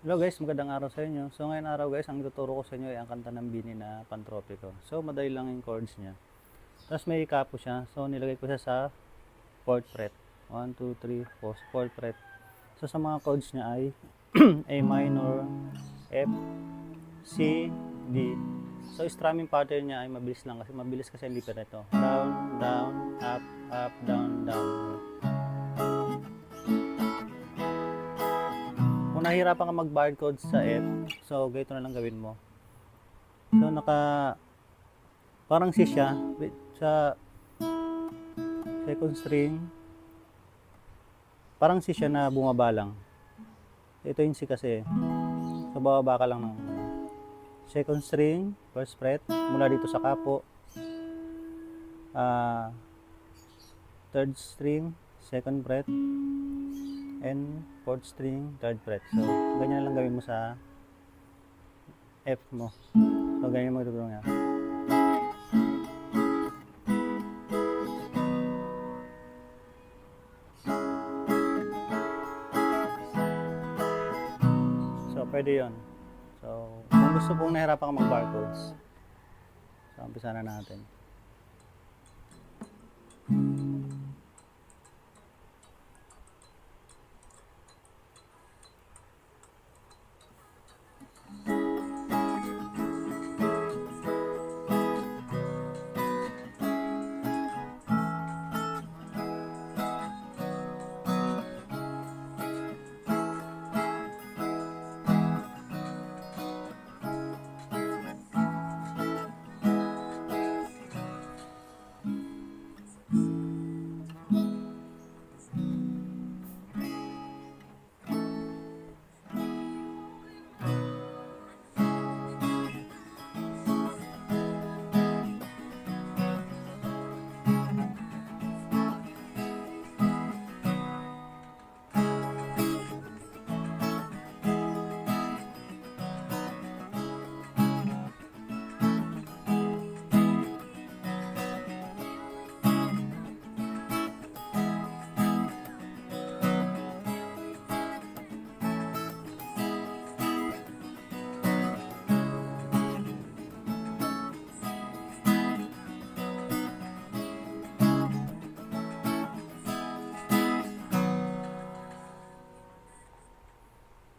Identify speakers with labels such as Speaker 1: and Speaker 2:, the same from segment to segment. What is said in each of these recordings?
Speaker 1: Hello guys, magandang araw sa inyo. So ngayon araw guys, ang tuturo ko sa inyo ay ang kanta ng Bini na Pantropiko. So madali lang yung chords niya. Tapos may kapo siya. So nilagay ko siya sa 4th fret. 1, 2, 3, 4, 4th fret. So sa mga chords niya ay A minor, F, C, D. So strumming pattern niya ay mabilis kasi ang lipat nito. Down, down, up, up, down, down. Kung nahihirapan ka mag-bar chords sa F, so ganito na lang gawin mo. So parang C siya sa second string. Parang C siya na bumaba lang. Ito yung C kasi. So bababa ka lang ng second string, first fret, mula dito sa kapo. Third string, second fret, and 4th string, 3rd fret. So, ganyan lang gawin mo sa F mo. So, ganyan mo tutulong yan. So, pwede yun. So, kung gusto pong nahirapan ka mag-bar chords, so, umpisa na natin.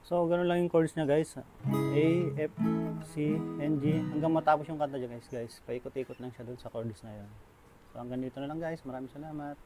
Speaker 1: So, ganun lang yung chords niya guys. A, F, C, and G. Hanggang matapos yung kanta niya guys. Paikot-ikot lang siya dun sa chords na yun. So, hanggang dito na lang guys. Maraming salamat.